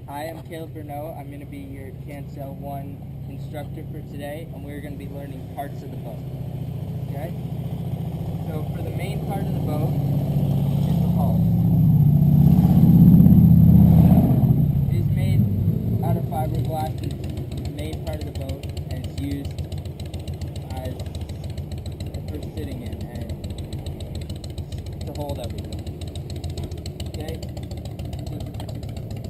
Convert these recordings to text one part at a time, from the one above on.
Hi, I'm Caleb Renault. I'm going to be your Cancel 1 instructor for today, and we're going to be learning parts of the boat. Okay? So for the main part of the boat is the hull. It is made out of fiberglass. It's the main part of the boat, and it's used as for sitting in and to hold everything. Okay?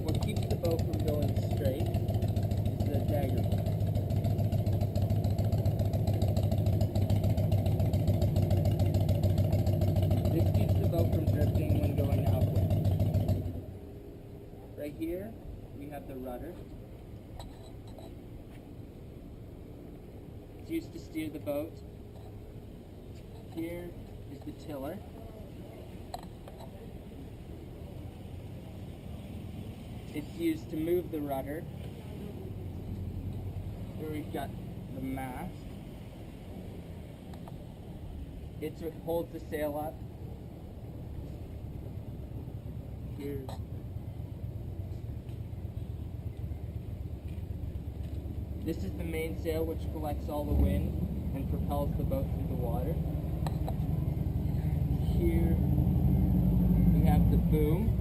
What keeps the boat from going straight is the dagger bolt. This keeps the boat from drifting when going outward. Right here, we have the rudder. It's used to steer the boat. Here is the tiller. It's used to move the rudder. Here we've got the mast. It's what holds the sail up. Here's this is the mainsail, which collects all the wind and propels the boat through the water. Here we have the boom,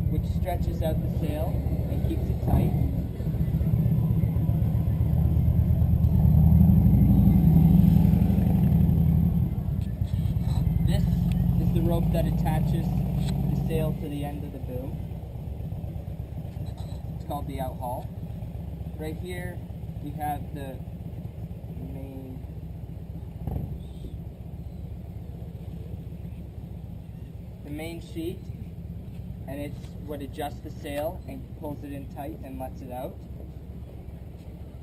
which stretches out the sail and keeps it tight. This is the rope that attaches the sail to the end of the boom. It's called the outhaul. Right here we have the main sheet, and it's what adjusts the sail and pulls it in tight and lets it out.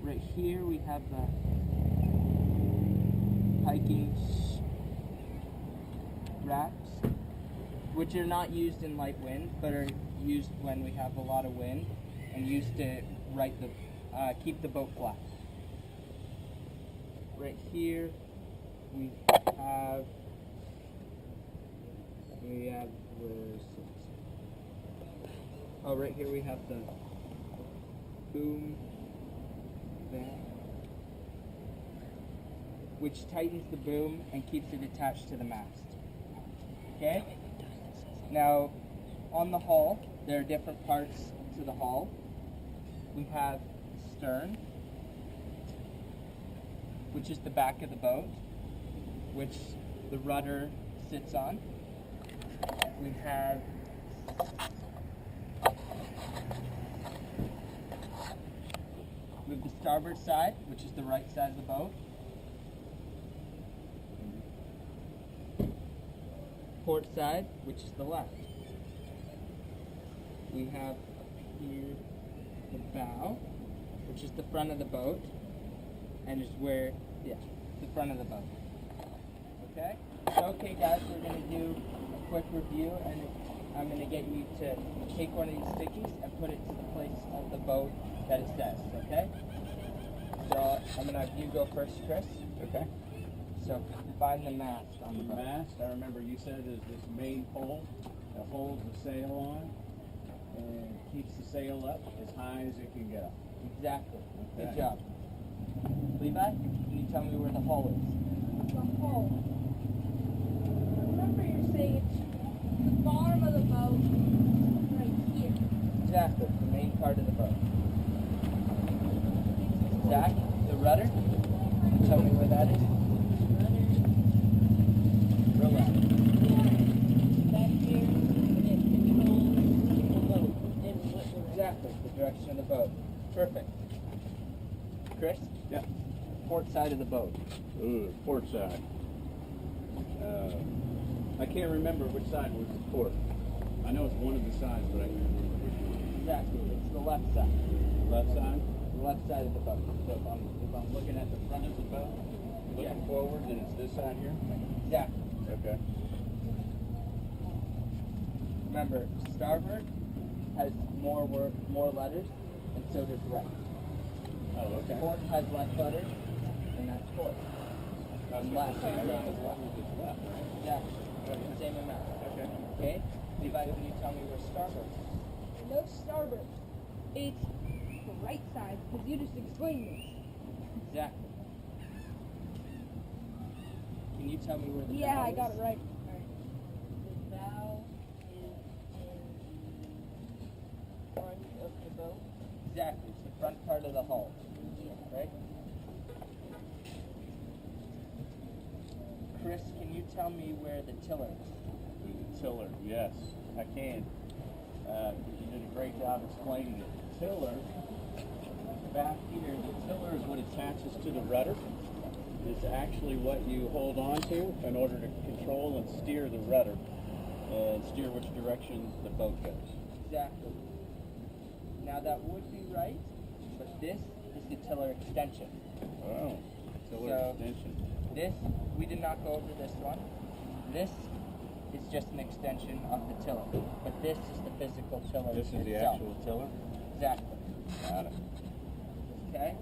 Right here we have the hiking wraps, which are not used in light wind, but are used when we have a lot of wind and used to keep the boat flat. Right here we have right here we have the boom vent, which tightens the boom and keeps it attached to the mast. Okay? Now, on the hull, there are different parts to the hull. We have the stern, which is the back of the boat, which the rudder sits on. We have the starboard side, which is the right side of the boat. Port side, which is the left. We have here the bow, which is the front of the boat, and is where, the front of the boat. Okay? So, okay guys, we're going to do a quick review, and I'm going to get you to take one of these stickies and put it to the place of the boat that it says, okay? So, I'm going to have you go first, Chris. Okay. So, find the mast on the boat. Mast, I remember you said is this main pole that holds the sail on and keeps the sail up as high as it can go. Exactly. Okay. Good job. Levi, can you tell me where the hull is? The hull. Remember you're saying it's the bottom of the boat right here. Exactly, the main part of the boat. Zach, the rudder? Can you tell me where that is? Real loud. Back here, and it controls the boat. And what we're Exactly, the direction of the boat. Perfect. Chris? Yeah. Port side of the boat. Ooh, port side. I can't remember which side was the port. I know it's one of the sides, but I can't remember which one. Exactly, it's the left side. Left side? The left side of the boat. So if I'm looking at the front of the boat, looking forward, then it's this side here? Exactly. Okay. Remember, starboard has more letters, and so does right. Oh, okay. Port has less letters, and that's port. And left is same as left. Left. Yeah, same amount. Okay. Okay? Levi, can you tell me where starboard is? no starboard. It's the right side, because you just explained this. Exactly. Can you tell me where the Yeah, bow I got is? it right. The bow is in front of the boat. Exactly. It's the front part of the hull, Yeah. right? Chris, can you tell me where the tiller is? The tiller, yes, I can. You did a great job explaining it. The tiller, back here, the tiller is what attaches to the rudder. It's actually what you hold on to in order to control and steer the rudder and steer which direction the boat goes. Exactly. Now that would be right, but this is the tiller extension. Oh, tiller So- extension. This, we did not go over this one. This is just an extension of the tiller, but this is the physical tiller This is the itself. actual tiller? Exactly. Got it. Okay?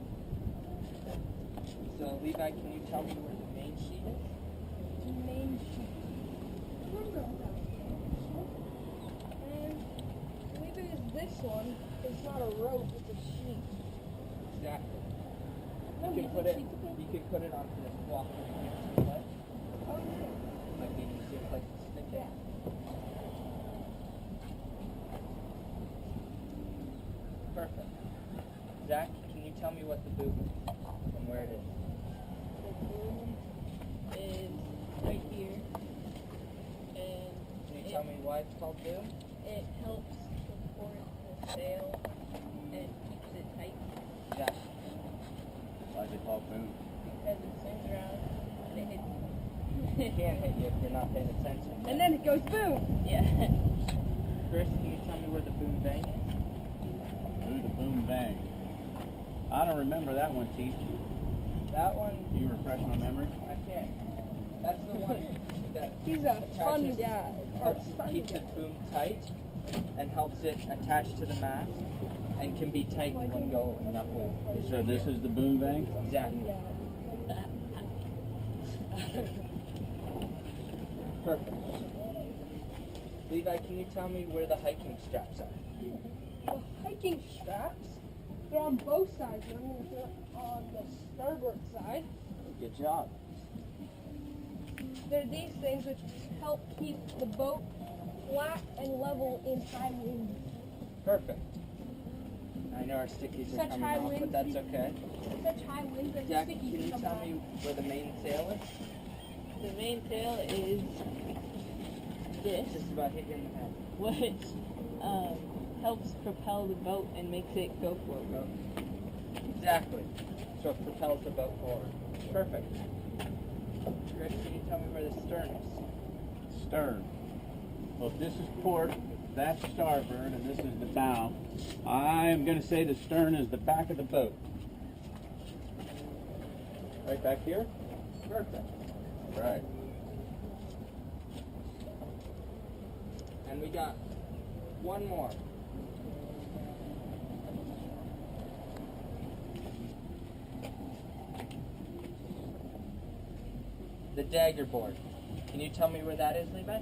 So, Levi, can you tell me where the main sheet is? Main sheet. And maybe it's this one. It's not a rope, it's a sheet. Exactly. No, You can it's put a it. sheet of paper. You can put it onto this block right here. Okay? Oh, yeah. Might be an easier place to stick it. Yeah. Perfect. Zach, can you tell me what the boom is and where it is? The boom is right here. And Can you tell me why it's called boom? it helps support the sail and keeps it tight Zach. Why is it called boom? because it swings around and it hits. It can't hit you if you're not paying attention. And then it goes boom. Yeah. Chris, can you tell me where the boom bang is? Ooh, the boom bang. I don't remember that one, Teach. That one, Can you refresh my memory? I can't. That's the one that He's a fun attaches- guy. helps keep the boom tight and helps it attach to the mast and can be tightened when going upwind. So this is the boom bang? Exactly. Perfect. Levi, can you tell me where the hiking straps are? The hiking straps, they're on both sides. I mean, they're on the starboard side. Good job. They're these things which help keep the boat flat and level in high winds. Perfect. I know our stickies are Such coming high off, but winds, that's you- okay. Such high winds that Jack, the can stickies you come tell out. me where the main sail is? The main tail is this, Just about hit you in the head. which helps propel the boat and makes it go forward. Exactly. So it propels the boat forward. Perfect. Chris, can you tell me where the stern is? Stern. Well, if this is port, that's starboard, and this is the bow. I'm going to say the stern is the back of the boat. Right back here? Perfect. Right. And we got one more. The dagger board. Can you tell me where that is, Levi?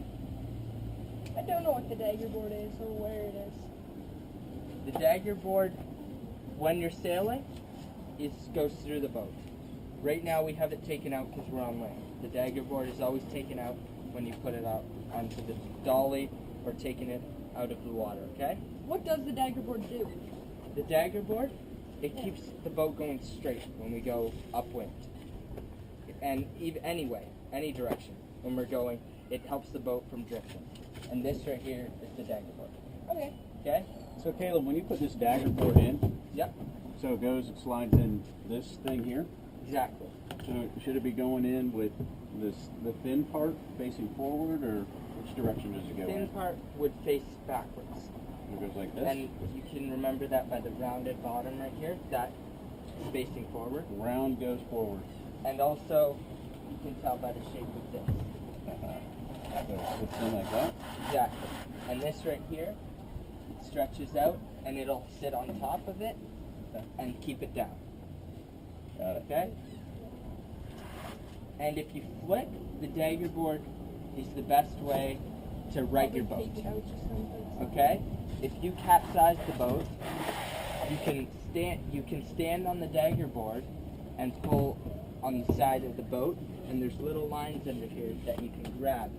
I don't know what the dagger board is or where it is. The dagger board, when you're sailing, goes through the boat. Right now we have it taken out because we're on land. The dagger board is always taken out when you put it out onto the dolly or taking it out of the water, okay? What does the dagger board do? The dagger board, it keeps the boat going straight when we go upwind. And even anyway, any direction when we're going, it helps the boat from drifting. And this right here is the dagger board. Okay. Okay? So, Caleb, when you put this dagger board in, Yep, so it goes, it slides in this thing here. exactly. So, should it be going in with the thin part facing forward, or which direction does it go Thin in? part would face backwards. It goes like this? And you can remember that by the rounded bottom right here, that is facing forward. Round goes forward. And also, you can tell by the shape of this. So it's in like that. Exactly. And this right here, it stretches out and it'll sit on top of it and keep it down. Got it. Okay? And if you flick, the dagger board is the best way to right your boat. Take it out or something. Okay? If you capsize the boat You can stand on the dagger board and pull on the side of the boat, and there's little lines under here that you can grab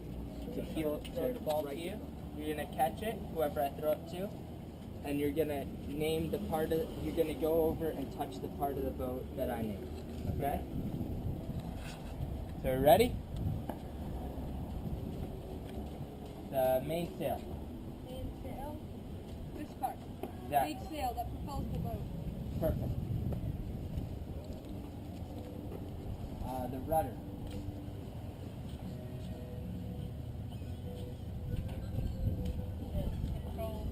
to throw the ball to you. You're gonna catch it, whoever I throw it to, and you're gonna name the part of. You're gonna go over and touch the part of the boat that I named. Okay? So ready? The mainsail. Mainsail. This part. Yeah. Big sail that propels the boat. Perfect. The rudder. Control.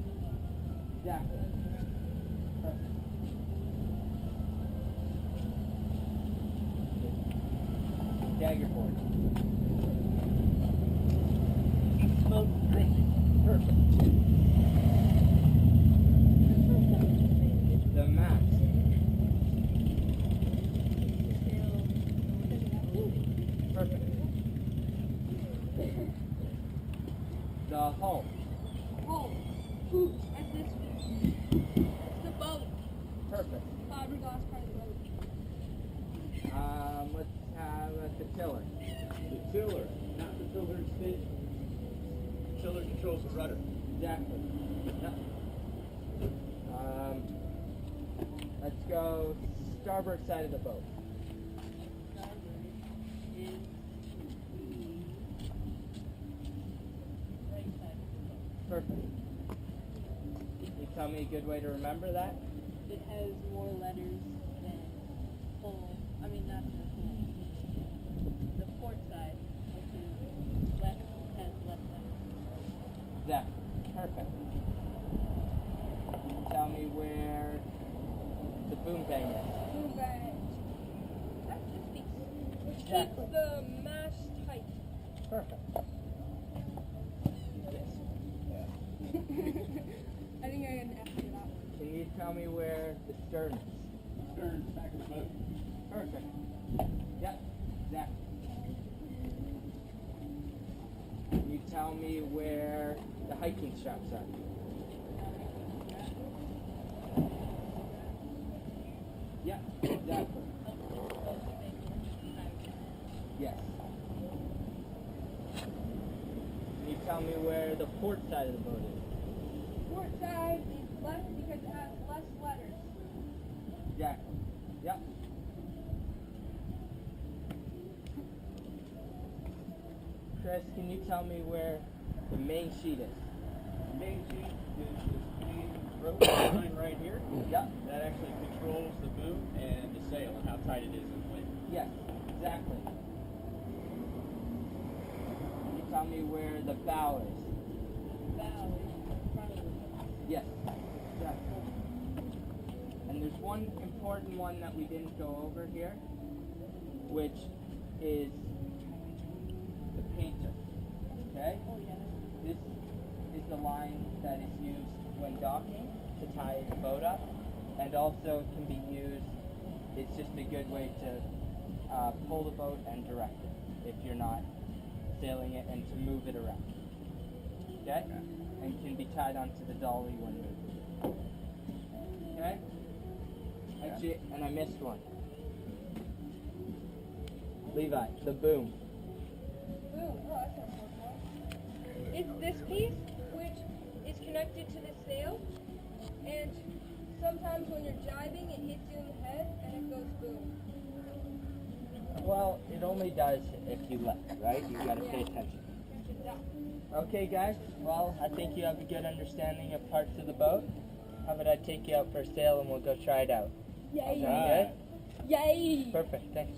Exactly. Perfect. Dagger board. Keep the boat drifting. Perfect. The mast. Perfect. The hull. Oh, ooh, that's this one. It's the boat. Perfect. Fiberglass part of the boat. Let's have the tiller. The tiller, not the tiller extension. The tiller controls the rudder. Exactly. Yep. Let's go starboard side of the boat. Perfect. Can you tell me a good way to remember that? It has more letters than full. I mean, not the full. The port side, which is left, has less letters. Exactly. Perfect. Can you tell me where the boom bang is? Boom bang. That's this piece. Which Exactly. keeps the mast tight. Perfect. I think I can after that. Can you tell me where the stern is? Stern, back of the boat. Perfect. Yep. Exactly. Can you tell me where the hiking straps are? Yep. Exactly. Yes. Can you tell me where the port side of the boat is? Port side is left because it has less letters. Exactly. Yep. Chris, can you tell me where the main sheet is? The main sheet is this main rope line right here. Yep. That actually controls the boom and the sail and how tight it is in the wind. Yes. Exactly. Can you tell me where the bow is? Bow is in front of the boat. Yes. Exactly. And there's one important one that we didn't go over here, which is the painter. Okay? Oh, yeah. This is the line that is used when docking to tie the boat up, and also can be used, it's just a good way to pull the boat and direct it if you're not sailing it, and to move it around. Okay? And can be tied onto the dolly when moving. Okay? Actually, and I missed one. Levi, the boom. Boom. Oh, that's an important one. It's this piece, which is connected to the sail, and sometimes when you're jibing, it hits you in the head, and it goes boom. Well, it only does if you let, right? You gotta pay attention. Okay, guys. Well, I think you have a good understanding of parts of the boat. How about I take you out for a sail and we'll go try it out? Yay! Sound Yay! good? Perfect. Thanks.